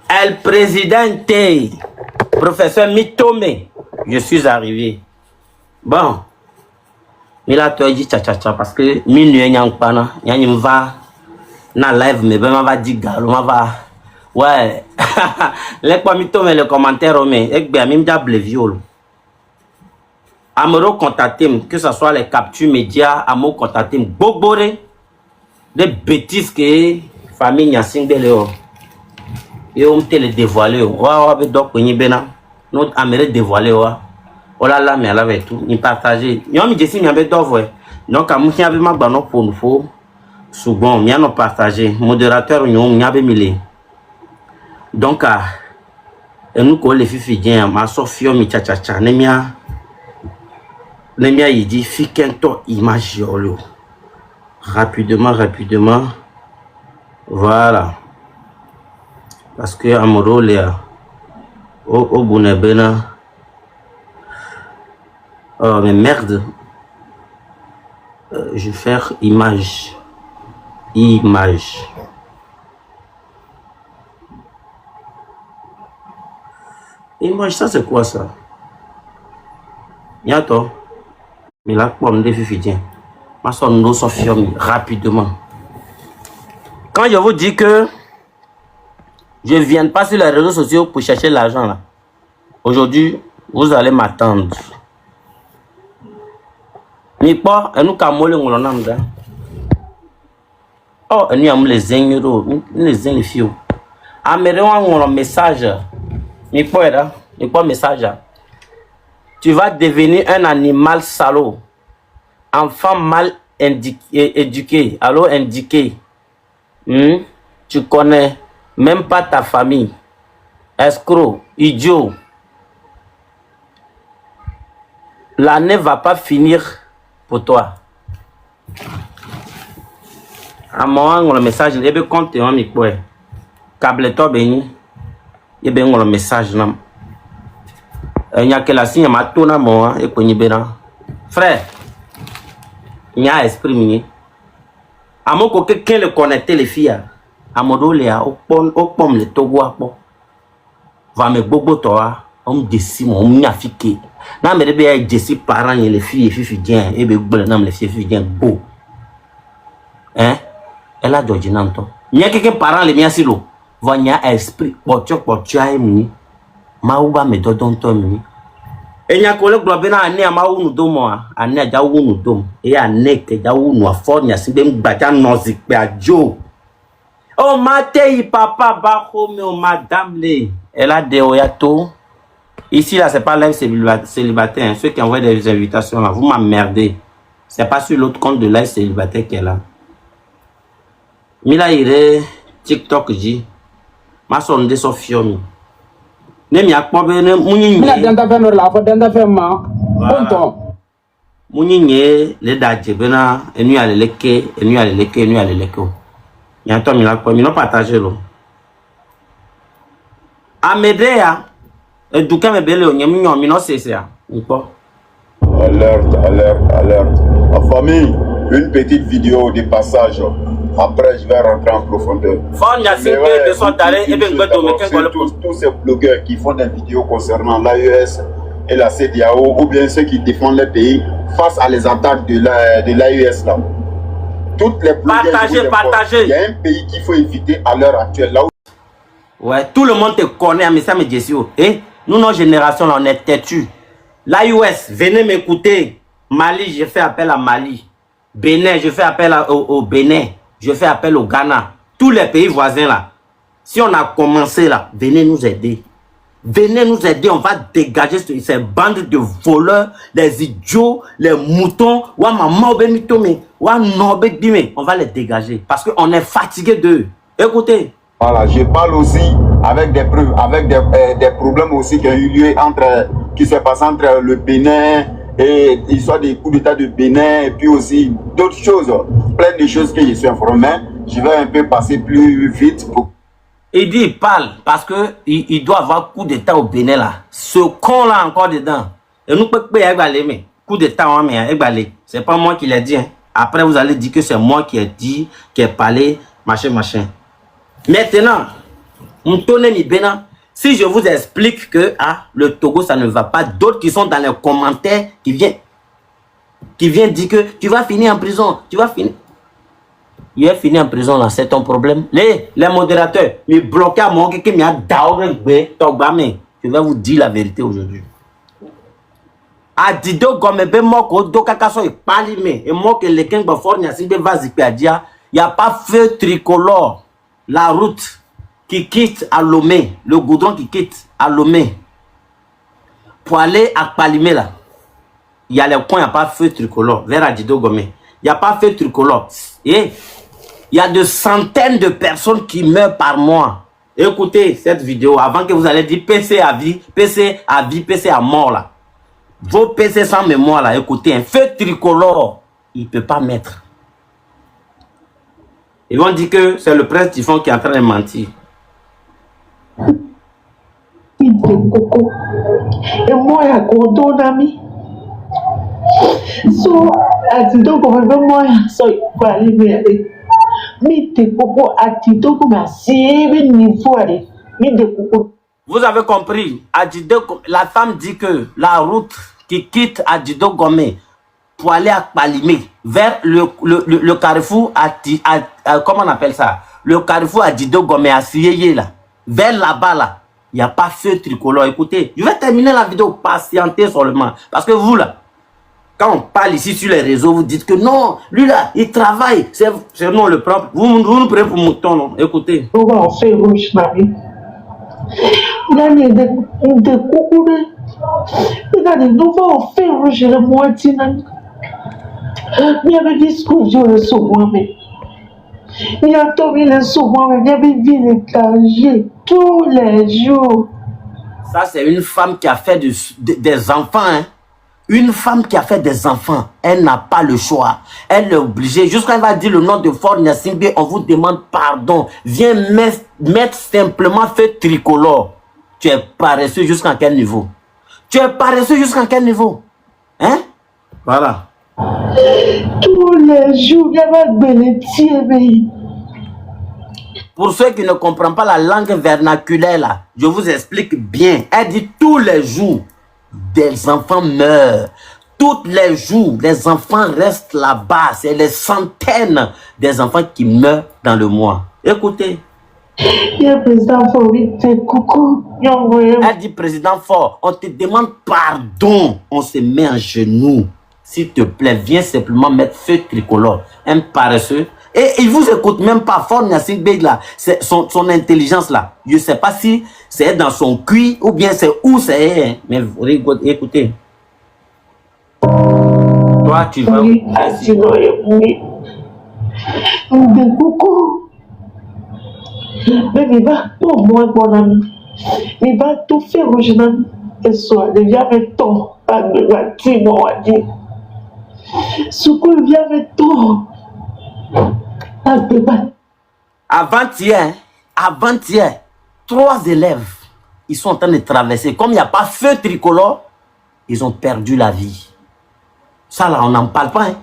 El Presidente, professeur Mitome, je suis arrivé. Bon, il a tout dit tcha parce que minuit n'y a pas na, y va na live mais ben va dire galo, va ouais. Les quoi Mitome les commentaires mais ek bien même diable viol. Amoro contacté que ce soit les captures médias, amo contacté bobore des bêtises que famille n'a singlé. Et on te le dévoiler. Wa be donc ni bena. Nous amérique dévoiler wa. Oh là là mais elle avait tout, ni partager. Yo mi jesi mi be dovo. Donc amu ki ave ma gba no pour nous faut. Souvent mi no partager. Modérateur nyon mi ave mile. Donc et nous ko le fifi dien ma sofio mi cha nemia il dit fikento image yolo. Rapidement. Voilà. Parce que Amoro Léa au Bounebena. Oh mais merde. Je vais faire image. Image, ça c'est quoi ça? Yato. Mais là, pour me défier, ma soeur nous sommes rapidement. Quand je vous dis que je ne viens pas sur les réseaux sociaux pour chercher l'argent là. Aujourd'hui, vous allez m'attendre. Mais pas, nous camolé on l'en a. Oh, nous avons les zéngyros, les zéngyros. Américains ont un message. Mais pas message. Tu vas devenir un animal salaud. Enfant mal éduqué. Alors indiqué. Tu connais même pas ta famille. Escroc, idiot. L'année va pas finir pour toi. À moi, on a le message. Il y a un compte. Câble toi, il y a un message. Il y a que la signe ma tourne à moi et qu'on y béna. Frère, il y a esprit. À mon côté, quelqu'un le connecter les filles. À mon dos, les au pomme le togo à po. Va me bobo toi, on me décime, on m'y affique. Non, mais les décime parents et les filles, filles bien, et bien, non, les filles bien beau. Hein? Elle a d'autres nanto. Il y a quelqu'un parents les miens silo. Va y a esprit, potu a ému. Maouba me dodon tomi. Et nya collègue blabena ane amaou nous domo ane jaou nous dom et ane ke jaou nous afford nya sibe mbaja nozik pe adjo. Oh matei papa bako me madame le. Elle a des oyato. Ici là c'est pas live célibataire. Ceux qui envoient des invitations là, vous m'emmerdez. C'est pas sur l'autre compte de live célibataire qu'elle est là. Mila ire TikTok ji. Ma sonde sofiomi. Nemi akpobe ne munyi la denta fenor la fo denta fema bonto munyi le daje bena enu ale leke yanto mi la ko mi no partager lo amedea eduka me bele onye mi nyon mi no sese a npo alerte en famille une petite vidéo de passage. Après, je vais rentrer en profondeur. Tous ces blogueurs qui font des vidéos concernant l'AES et la CEDEAO, ou bien ceux qui défendent les pays face à les attaques de l'AES là. Toutes les blogueurs, partagez. Il y a un pays qu'il faut éviter à l'heure actuelle. Là où... Ouais, tout le monde te connaît, mais ça me dit aussi. Et nous, notre génération, on est têtus. L'AES, venez m'écouter. Mali, je fais appel à Mali. Bénin, je fais appel au Bénin. Je fais appel au Ghana. Tous les pays voisins là. Si on a commencé là, venez nous aider. Venez nous aider. On va dégager ces bandes de voleurs, les idiots, les moutons. On va les dégager. Parce qu'on est fatigué d'eux. Écoutez. Voilà, je parle aussi avec des preuves, avec des problèmes aussi qui ont eu lieu qui se passent entre le Bénin et l'histoire des coups d'état de Bénin et puis aussi d'autres choses, plein de choses que je suis informé. Je vais un peu passer plus vite pour... Il dit, il parle parce que il doit avoir coup d'état au Bénin là. Ce con là encore dedans. Et nous peut pas égaler mais coup d'état on mais égaler. C'est pas moi qui l'ai dit. Hein. Après vous allez dire que c'est moi qui ai dit, qui ai parlé, machin. Maintenant, Si je vous explique que le Togo, ça ne va pas, d'autres qui sont dans les commentaires, qui viennent dire que tu vas finir en prison, tu vas finir. Il est fini en prison là, c'est ton problème. Les modérateurs, me bloquent à moi, je vais vous dire la vérité aujourd'hui. Adido gomebe moko do kakaso e palime et moi que les king bafor nya simbe vazi pedia, y a pas feu tricolore, la route qui quitte à Lomé, le goudron qui quitte à Lomé pour aller à Palimé là. Il y a les coins, il n'y a pas feu tricolore vers Adido Gomé. Il n'y a pas feu tricolore. Et il y a de centaines de personnes qui meurent par mois. Écoutez cette vidéo avant que vous allez dire PC à vie, PC à vie, PC à mort là. Vos PC sans mémoire là, écoutez, un feu tricolore, il ne peut pas mettre. Ils vont dire que c'est le prince Typhon qui est en train de mentir. Et moi, il y a un ami. So, Adido comme moi, so pas aller. Mais t'es coco Adido comme à 7 niveaux aller. Mais de coco. Vous avez compris, Adido, la femme dit que la route qui quitte Adido Gomé pour aller à Palimé, vers le carrefour, comment on appelle ça? Le carrefour Adido Gomé à Siyeye là, vers là-bas là, il n'y a pas feu tricolore. Écoutez, je vais terminer la vidéo, patientez seulement. Parce que vous là, quand on parle ici sur les réseaux, vous dites que non, lui là, il travaille, c'est non le propre. Vous nous prenez pour mouton, non? Écoutez. On va en faire rouge, ma vie. Il a des coucou, il a des nouveaux faits rouges, le moitié. Il y avait des discours sur le saumon, mais il a tombé le saumon, mais il y avait vu les cagés tous les jours. Ça, c'est une femme qui a fait des enfants, hein. Une femme qui a fait des enfants, elle n'a pas le choix. Elle est obligée. Jusqu'à elle va dire le nom de Fort Gnassingbé, on vous demande pardon. Viens mettre simplement feu tricolore. Tu es paresseux jusqu'à quel niveau? Tu es paresseux jusqu'à quel niveau? Hein? Voilà. Tous les jours, il y avait Bénétier. Pour ceux qui ne comprennent pas la langue vernaculaire, là, je vous explique bien. Elle dit tous les jours. Des enfants meurent. Tous les jours, les enfants restent là-bas. C'est les centaines des enfants qui meurent dans le mois. Écoutez. Elle dit, président Fort, on te demande pardon. On se met en genoux. S'il te plaît, viens simplement mettre feu tricolore. Un paresseux. Et il vous écoute même pas. Fort Gnassingbé là, c'est son intelligence là. Je ne sais pas si c'est dans son cuit ou bien c'est où c'est. Mais vous écoutez. Toi, tu vas. Mais il va pour moi, mon ami. Il va tout faire au jeune et soit il vient avec ton. Ce qu'on vient avec ton. Avant-hier, 3 élèves, ils sont en train de traverser. Comme il n'y a pas feu tricolore, ils ont perdu la vie. Ça là, on n'en parle pas. Hein.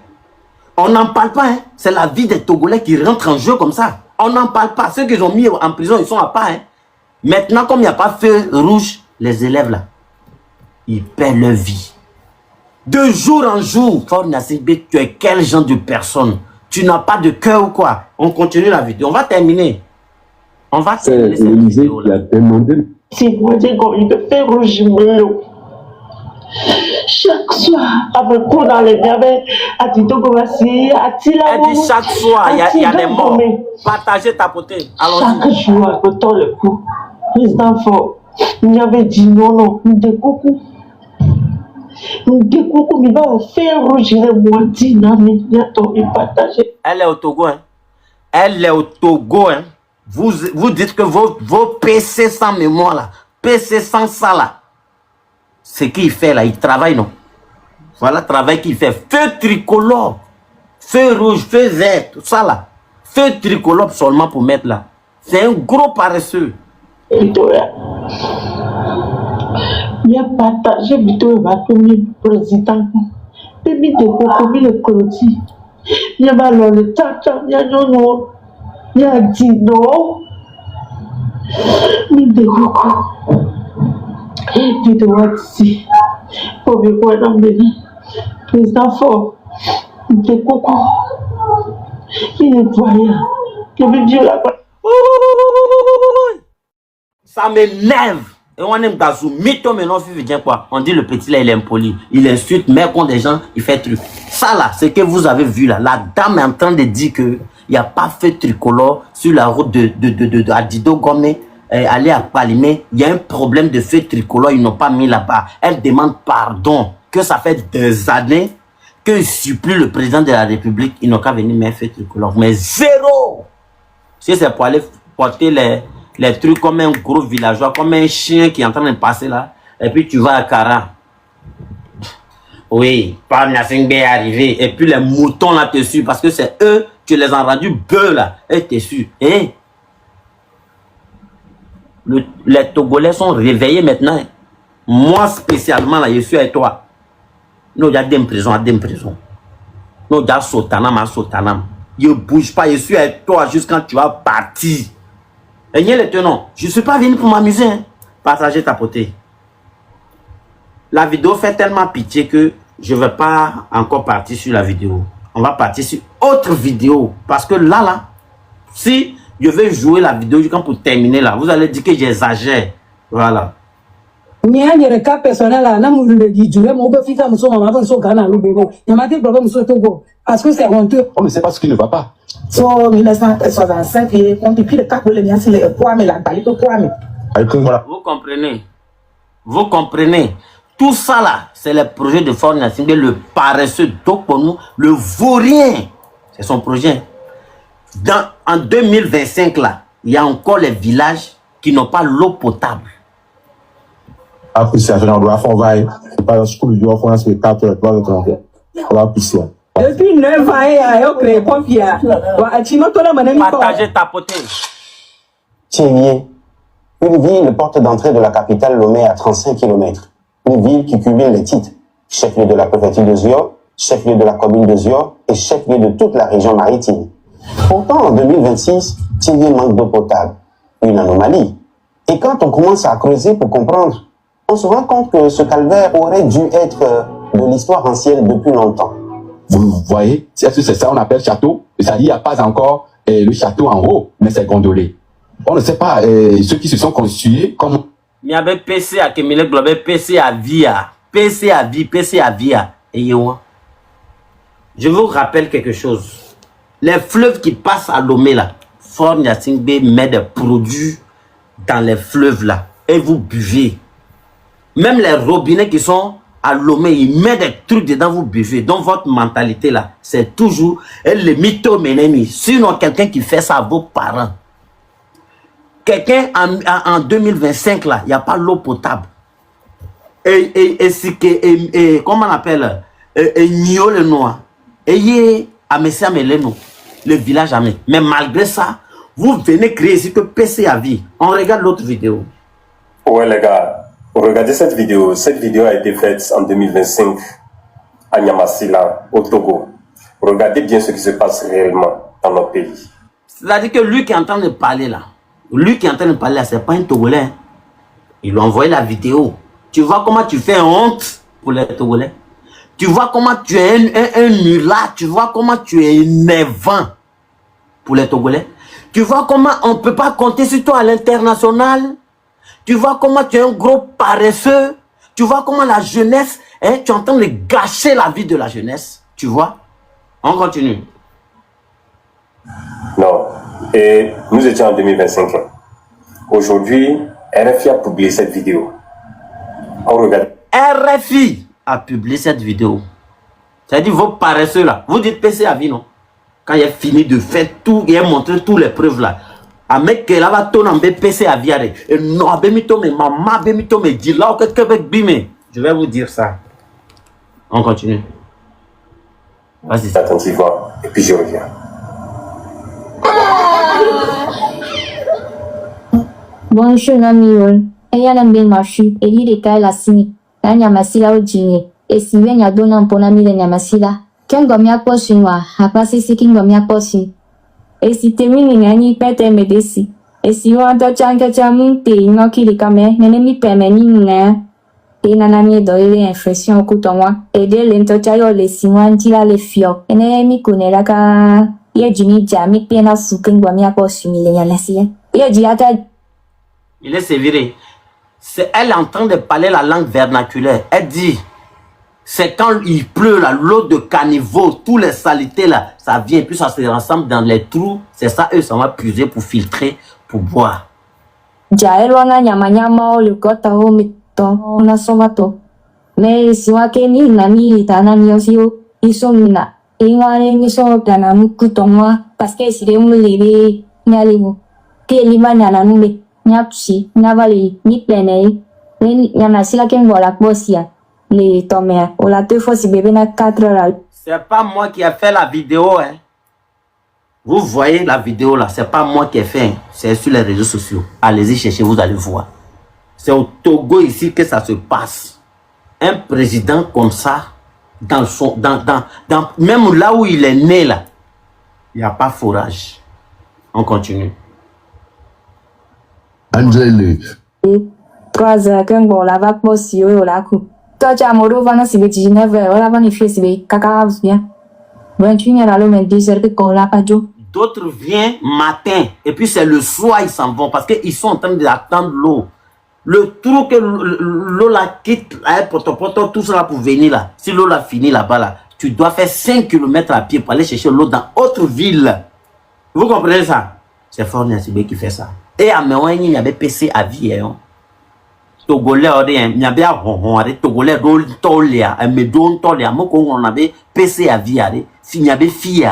On n'en parle pas. Hein. C'est la vie des Togolais qui rentrent en jeu comme ça. On n'en parle pas. Ceux qu'ils ont mis en prison, ils sont à part. Hein. Maintenant, comme il n'y a pas feu rouge, les élèves là, ils perdent leur vie. De jour en jour, Fort Gnassingbé, tu es quel genre de personne? Tu n'as pas de cœur ou quoi? On continue la vidéo. On va terminer. On va terminer cette vidéo là. C'est moi qui il fait rouge. Chaque soir, avec quoi dans les biens, à Tito Gomassi, à Tila. Elle dit chaque soir, il y a des morts. Partagez, tapotez. Chaque jour, à côté le coup. Président Fort, il avait dit non, non, nous découpons. Il va faire rouge le moitié. Elle est au Togo. Hein. Elle est au Togo. Hein. Vous dites que vos PC sans mémoire, là, PC sans ça, là, ce qu'il fait là, il travaille, non? Voilà le travail qu'il fait. Feu tricolore, feu rouge, feu vert, tout ça là. Feu tricolore seulement pour mettre là. C'est un gros paresseux. Il a partagé plutôt le président. Il a le clôture. Il a le tata, il a dit non. de coco. Tu te vois ici. Pour me voir dans le président fort. De coco. Il est voyant. Je me dis là-bas. Ça m'énerve. Et on aime Gazou. Mytho maintenant, quoi. On dit le petit là, il est impoli. Il insulte, mais contre des gens, il fait truc. Ça là, ce que vous avez vu là. La dame est en train de dire que il n'y a pas fait tricolore sur la route de Adido Gome. Aller à Palimé. Il y a un problème de feu tricolore. Ils n'ont pas mis là-bas. Elle demande pardon. Que ça fait des années qu'ils supplient le président de la République. Ils n'ont qu'à venir mettre feu tricolore. Mais zéro. Si c'est pour aller porter les trucs comme un gros villageois, comme un chien qui est en train de passer là, et puis tu vas à Kara. Oui, Pam Nassingbe est arrivé, et puis les moutons là te suivent, parce que c'est eux, tu les as rendus bœufs là, et te suivent. Et les Togolais sont réveillés maintenant. Moi spécialement là, je suis avec toi. Nous, il y a des prisons, Nous, il y a Sotanam. Je ne bouge pas, je suis avec toi jusqu'à quand tu vas partir. Et les tenants, je ne suis pas venu pour m'amuser. Hein. Partager, tapoter. La vidéo fait tellement pitié que je ne vais pas encore partir sur la vidéo. On va partir sur autre vidéo. Parce que là, si je vais jouer la vidéo jusqu'à pour terminer là, vous allez dire que j'exagère. Voilà. Parce que c'est honteux. On ne sait pas ce qui ne va pas. So 1985, et on depuis le cas pour le mien, c'est le poids, mais la balle de poids. Vous comprenez? Vous comprenez? Tout ça là, c'est le projet de Fort Gnassingbé, le paresseux. Donc pour nous, le vaurien, c'est son projet. En 2025 là, il y a encore les villages qui n'ont pas l'eau potable. Après, c'est on doit faire vaille. C'est pas un school, on doit faire un spectacle, on va pousser. Depuis 9 ans, il y a créé confiance. Partagez, tapotez. Thiémié, une ville, porte d'entrée de la capitale Lomé à 35 km. Une ville qui cumule les titres. Chef-lieu de la préfecture de Zio, chef-lieu de la commune de Zio et chef-lieu de toute la région maritime. Pourtant, en 2026, Thiémié manque d'eau potable. Une anomalie. Et quand on commence à creuser pour comprendre, on se rend compte que ce calvaire aurait dû être de l'histoire ancienne depuis longtemps. Vous voyez, c'est ça on appelle château. C'est-à-dire qu'il n'y a pas encore le château en haut, mais c'est gondolé. On ne sait pas ceux qui se sont construits comme... Il y avait PC à Kemile Globe, PC à Via. PC à Vie, PC à Via. Et je vous rappelle quelque chose. Les fleuves qui passent à Lomé là, Fort Gnassingbé met des produits dans les fleuves là. Et vous buvez. Même les robinets qui sont à Lomé, ils mettent des trucs dedans, vous buvez. Donc votre mentalité là, c'est toujours le mytho menemi. Sinon, quelqu'un qui fait ça à vos parents. Quelqu'un en 2025 là, il n'y a pas l'eau potable. Et comment on appelle? Et Nio le noir. Et à Messia Meleno, le village amé. Mais malgré ça, vous venez créer ici que PC à vie. On regarde l'autre vidéo. Ouais les gars. Regardez cette vidéo. Cette vidéo a été faite en 2025 à Nyamassila, au Togo. Regardez bien ce qui se passe réellement dans notre pays. C'est-à-dire que lui qui est en train de parler là, c'est pas un Togolais. Hein. Il lui a envoyé la vidéo. Tu vois comment tu fais honte pour les Togolais. Tu vois comment tu es un nulard. Tu vois comment tu es énervant pour les Togolais. Tu vois comment on ne peut pas compter sur toi à l'international. Tu vois comment tu es un gros paresseux. Tu vois comment la jeunesse, hein, tu es en train de gâcher la vie de la jeunesse. Tu vois? On continue. Non. Et nous étions en 2025. Aujourd'hui, RFI a publié cette vidéo. On regarde. RFI a publié cette vidéo. C'est-à-dire vos paresseux là. Vous dites PC à vie, non? Quand il a fini de faire tout, il a montré toutes les preuves là. A mec là va tourner PC à viare et non abemito mais maman abemito mais dit là que Québec bimé. Je vais vous dire ça. On continue. Vas-y. Attentivement et puis je reviens. Bonjour Namiol. Eyana ben machu eli de kai la sini. Nanya masila ojini. Esiwe nya dona mpona mile nya masila. Kengo mia poshinwa. Hapasi sikingo mia poshin. Esi temini nyanyi pete medesi. Et si on entend Tchankachamu, t'es une qui les camés, n'est ni permet ni n'a. Et nanami dans les infections au couteau moi. Et dès l'entotayo les sinuan tila les fio. Et n'est mi connaît la ka. Y'a Jimmy Jamie pena souken bomi à quoi sumile yanasi. Y'a dit à ta. Il est sévéré. C'est elle est en train de parler la langue vernaculaire. Elle dit, c'est quand il pleut là, l'eau de caniveau, tous les saletés là, ça vient, puis ça se rassemble dans les trous. C'est ça, eux, ça va puiser pour filtrer, pour boire. Jaelwana nyamanyama le kota ho mito na somato. Mais si wa keni nami itana niosio isomina. Ingware ni so plana mukutomwa parce que si de mu lebe nyalimu. Ke limanya na nume nyapsi nyavali ni plene. Ni yana sila ken bola bosia. Les tomber. On l'a 2 fois si bébé n'a 4 heures. C'est pas moi qui ai fait la vidéo, hein. Vous voyez la vidéo là, c'est pas moi qui ai fait, c'est sur les réseaux sociaux. Allez-y chercher, vous allez voir. C'est au Togo ici que ça se passe. Un président comme ça, même là où il est né là, il n'y a pas forage. On continue. Angélique. 3 heures, quand on l'a pas possible, on l'a coup. Toi, tu as moro vana si 19 heures, on l'a pas fait si caca bien. 21 heures, alors, mais 10 heures que qu'on l'a pas dit. D'autres viennent matin et puis c'est le soir ils s'en vont parce qu'ils sont en train d'attendre l'eau. Le trou que l'eau la quitte, tout ça pour venir là. Si l'eau la fini là-bas là, tu dois faire 5 km à pied pour aller chercher l'eau dans autre ville. Vous comprenez ça? C'est Fort Niassibé qui fait ça. Et à Mewani, il y avait PC à vie. Togolais, il y avait Togolais, Tolia, Medon Tolia, on avait PC à vie. Il y avait fille.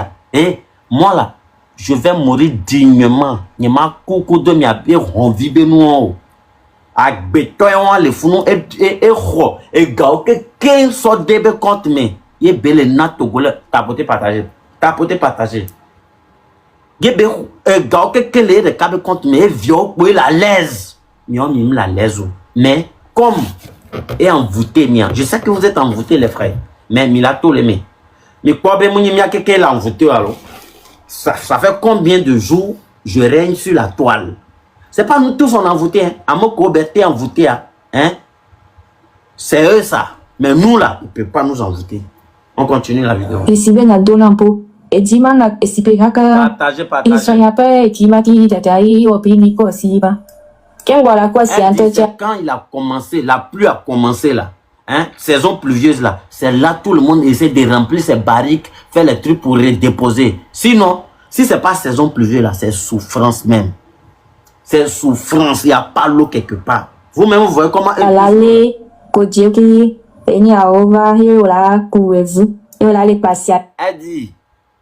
Moi là, je vais mourir dignement. Il m'a coucou de mi abé renvibe nous. Avec béton les fourneaux et gao que 15 sortes de compte mais il est bel et nat Togolais tapoter partager. Tapoter partager. Gebe gao que les de cabe compte mais vieux pour la l'aise. Mais on aime la l'aise. Mais comme est envoûté mien. Je sais que vous êtes envoûtés les frères. Mais il a tout les mains. Mais quoi ben mon mia quelqu'un l'a envoûté alors. Ça fait combien de jours je règne sur la toile? C'est pas nous tous on envoûté, hein. Amoko Berté envoûté, hein. C'est eux ça. Mais nous là, ils ne peuvent pas nous envoûter. On continue la vidéo. Et si bien à Donampo, et Dimana, et si bien partagez. Ils sont pas qui m'a dit d'être au pays aussi bas. Quand il a commencé, la pluie a commencé là. Hein, saison pluvieuse là, c'est là tout le monde essaie de remplir ses barriques, faire les trucs pour redéposer. Sinon, si c'est pas saison pluvieuse là, c'est souffrance même. C'est souffrance, il n'y a pas l'eau quelque part. Vous-même, vous voyez comment... Elle dit,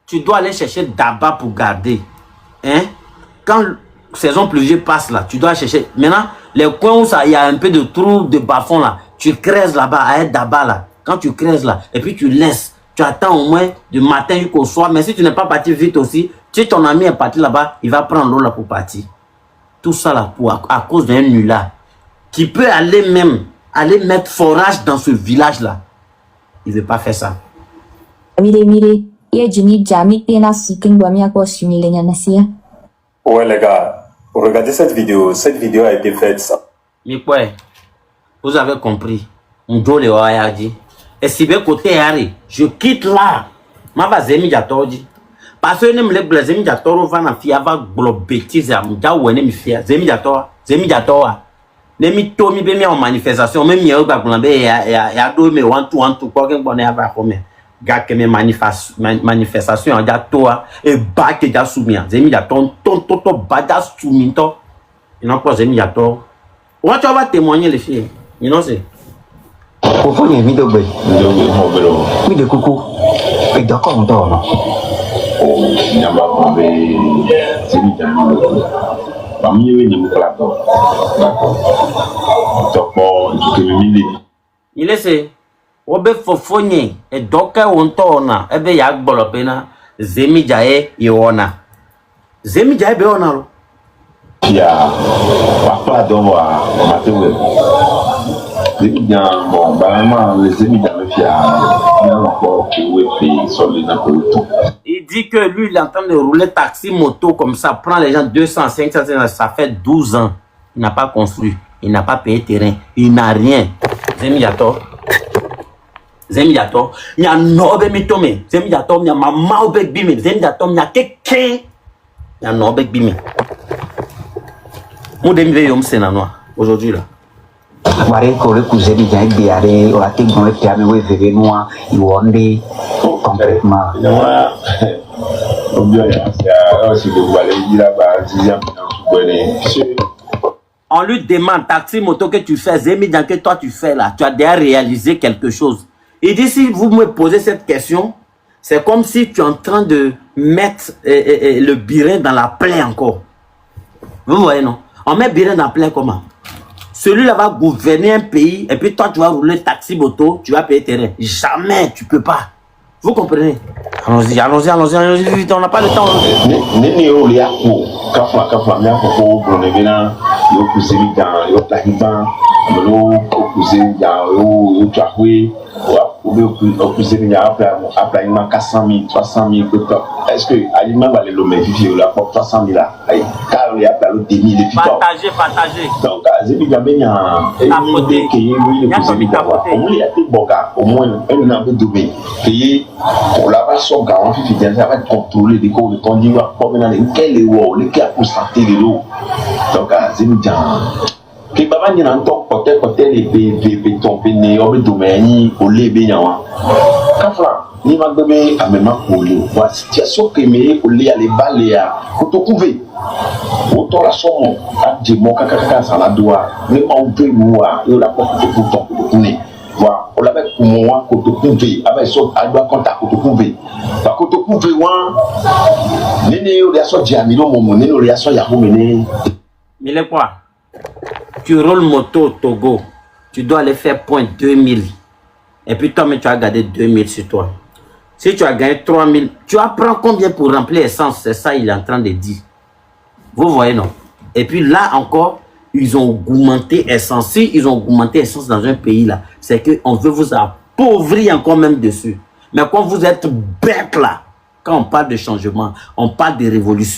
tu dois aller chercher d'abord pour garder. Hein? Quand saison pluvieuse passe là, tu dois chercher. Maintenant, les coins où il y a un peu de trou de bas-fond là, tu creuses là-bas, à d'abord là. Quand tu creuses là, et puis tu laisses, tu attends au moins du matin jusqu'au soir. Mais si tu n'es pas parti vite aussi, si ton ami est parti là-bas, il va prendre l'eau là pour partir. Tout ça là, à cause d'un nulard qui peut aller même, aller mettre forage dans ce village là. Il ne veut pas faire ça. Ouais les gars, regardez cette vidéo a été faite. Mais quoi? Vous avez compris. Et si bien côté Harry, je quitte là. Ma va zemi jatodi. Parce que ne me le zemi jatoro va na fia va globetiser am ja wene mi fia zemi jatoa. Ne mi to mi be mi en manifestation même mi ba glambe ya do me want to ko ken bonne ava ko me. Ga ke me manifestation ja toa e ba ke ja soumia. Zemi jaton ton ba ja souminto. Il n'a pas zemi jato. On va témoigner les filles. You know c'est. Pourquoi il y a une vidéo? Vidéo coucou. Et d'accord, on dort là. Il est c'est. Obe fofonye et doka wontona ebe ya gbolopena zemi jae yona. Zemi jae be ona lo. Ya papa dowa matewe. Bon, bah, les amis dans le fiat, il dit que lui, il est en train de rouler taxi, moto, comme ça, prend les gens 200, 500, ça fait 12 ans. Il n'a pas construit, il n'a pas payé terrain, il n'a rien. Zemiyato, il y a Nobe Mitome, Zemiyato, il y a Mama Obek Bime, Zemiyato, il y a quelqu'un, il y a Nobek Bime. Moi, je vais me faire aujourd'hui là. Mare kore kuzeri jai biare o ati goe piame we veve noa I wonde complètement. On lui demande taxi moto que tu fais, Zemidian que toi tu fais là, tu as déjà réalisé quelque chose. Il dit si vous me posez cette question, c'est comme si tu es en train de mettre le birin dans la plaie encore. Vous voyez non? On met birin dans la plaie comment? Celui-là va gouverner un pays et puis toi tu vas rouler taxi moto, tu vas payer terrain. Jamais, tu peux pas. Vous comprenez? Allons-y, vite, on n'a pas le temps. Est-ce que Alima va les lommer vivre là pour 300 000 là? Car il y a pas le demi les pitons. Partagez. Donc, Zébi Gambénia, il y a des qui lui le plus évidemment. Au moins, il y a des bogas, au moins, un an de domaine. Qui pour la façon garant, ça va être contrôlé des cours de conduire, pour maintenant, lesquels les wots, lesquels pour santé les lots. Donc, Zébi que baba ni nan tok côté les béton péné au domaine au lébian kafra ni ma bébé amema pour lui wa situation que me au lé aller baléa ko to couver auto la somme a de mo kaka ça la doit ne ma ouvre moi et la porte pour ton pour tourner wa on la avec pour moi ko to couver avec so a doit contact ko to couver ba ko to couver wa nene o ya so diami lo mo nene o ya so ya ho mene Mille quoi? Tu roules moto au Togo, tu dois aller faire point 2000. Et puis toi, mais tu as gardé 2000 sur toi. Si tu as gagné 3000, tu apprends combien pour remplir l'essence? C'est ça il est en train de dire. Vous voyez, non? Et puis là encore, ils ont augmenté essence. Si ils ont augmenté essence dans un pays là, c'est qu'on veut vous appauvrir encore même dessus. Mais quand vous êtes bête là, quand on parle de changement, on parle de révolution.